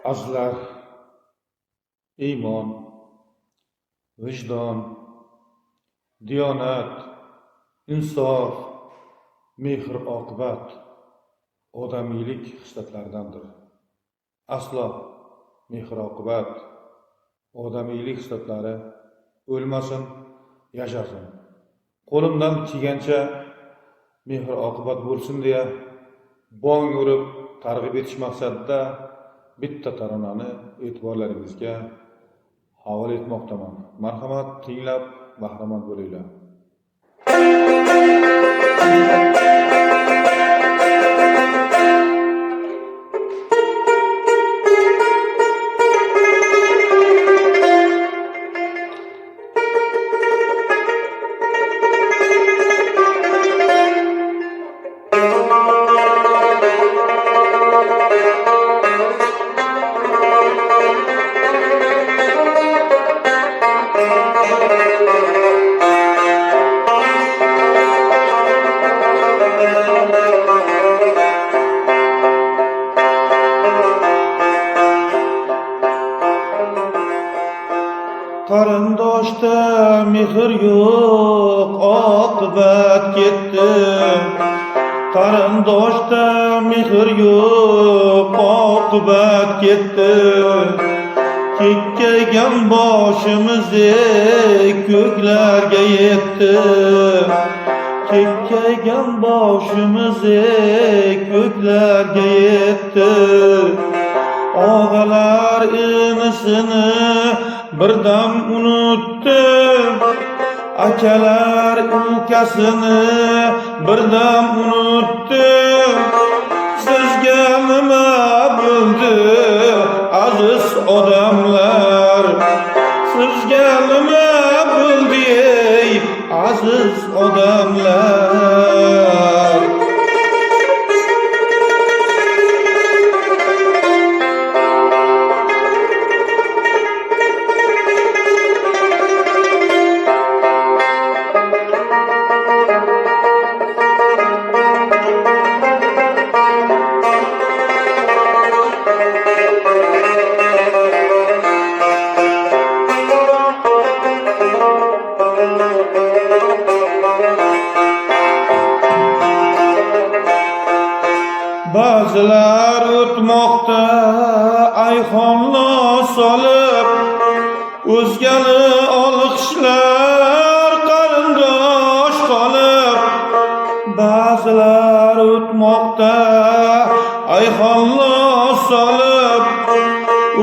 Azizlar, iymon, vijdon, diyonat, insof, mehr-oqibat odamiylik xislatlaridandir. Aslo mehr-oqibat, odamiylik xislatlari o'lmasin, yashasin. Qo'limdan kelgancha mehr-oqibat bo'lsin deya bong urib targ'ib etish maqsadida bitta taronani e'tiborlaringizga havola etmoqdaman. Marhamat, tinglab bahramand bo'linglar. Qarindoshda mehr yo'q, oqibat ketdi. Qarindoshda mehr yo'q, oqibat ketdi. Kekkaygan boshimiz ko'klarga yetdi. Kekkaygan boshimiz ko'klarga yetdi. Og'alar inisini birdam unutdi, akalar ukasini birdam unutdi. Sizga nima bo'ldi aziz odamlar? Sizga nima bo'ldi ey aziz odamlar? Ba'zilar o'tmoqda ayxonlar solib, o'zgani olqishlar qarindosh qolib. Ba'zilar o'tmoqda ayxonlar solib,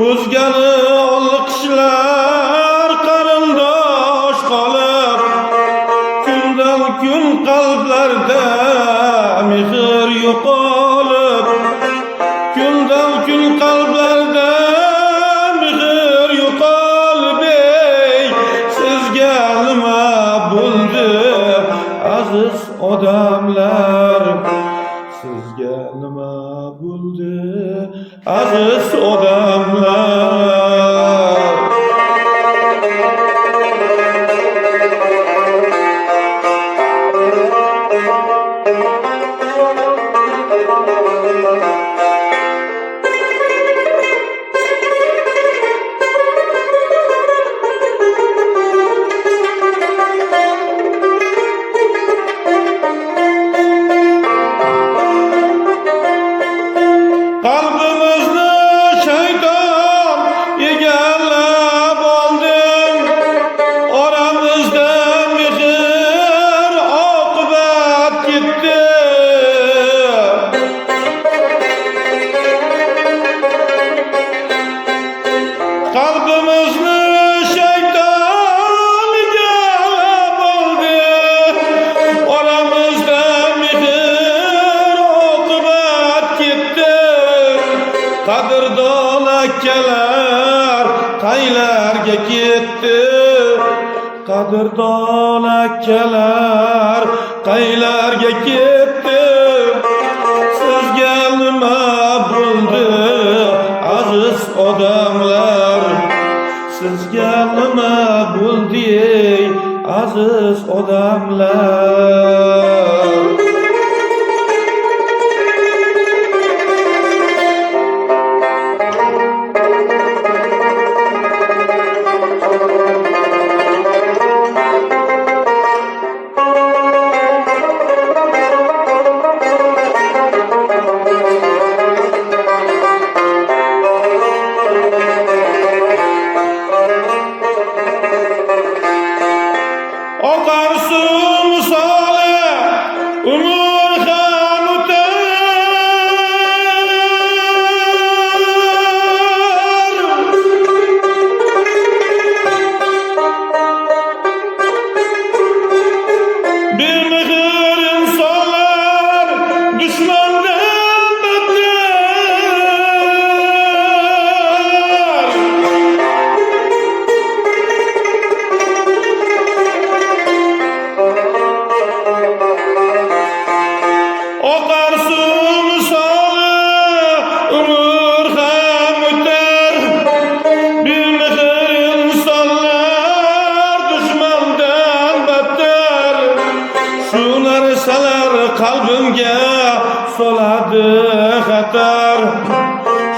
o'zgani olqishlar qarindosh qolib. Kundan kun qalblarda mehr yo'qolib, kundan kun qalblarda mehr yo'qolib. Sizga nima bo'ldi aziz odamlar? Sizga nima bo'ldi aziz odamlar? Qalbimizni shayton egallab oldi, oramizda mehr oqibat ketdi. Qalbimizni shayton egallab oldi, oramizda mehr oqibat ketdi. Qadrdon akalar qaylarga ketdi? Qadrdon akalar qaylarga ketdi? Sizga nima bo'ldi aziz odamlar? Sizga nima bo'ldi ey aziz odamlar?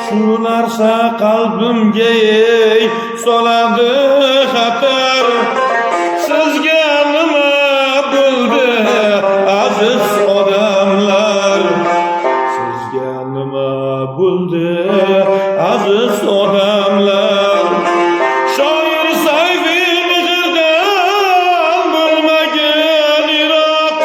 Shu narsa qalbimga soladi xatar. Sizga nima bo'ldi aziz odamlar? Sizga nima bo'ldi aziz odamlar? Shoir sayfi mehrdan bo'lmagan Iroq.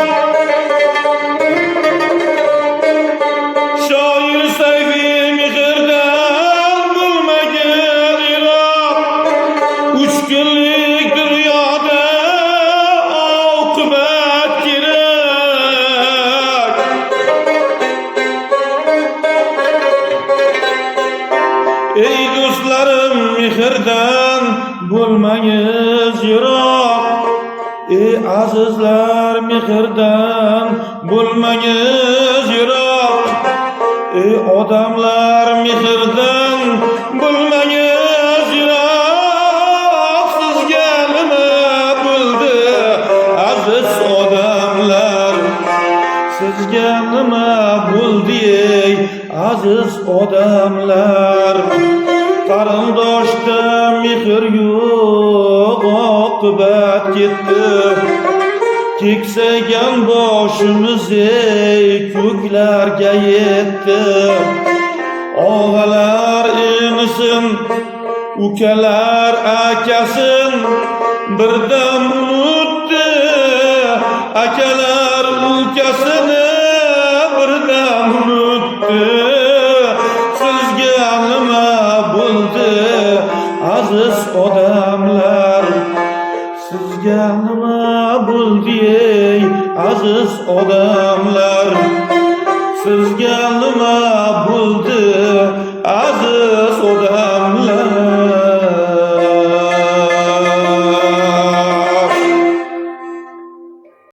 Shoir sayfi mehrdan bo'lmagan Iroq. 3 kunlik dunyoda oqibat kerak. Ey do'stlarim, mehrdan bo'lmangiz yiroq. Ey azizlar, mehrdan bo'lmangiz yiroq. Ey odamlar, mehrdan bo'lmangiz yiroq. Sizga nima bo'ldi aziz odamlar? Sizga nima bo'ldi ey aziz odamlar? Qarindoshda mehr yo'q, oqibat ketdi. Keksagan boshimiz ey ko'klarga yetdi. Og'alar inisin, ukalar akasin birdan unutdi. Akalar ukasini birdan unutdi. Sizga nima bo'ldi aziz odamlar? Sizga nima bo'ldi ey aziz odamlar?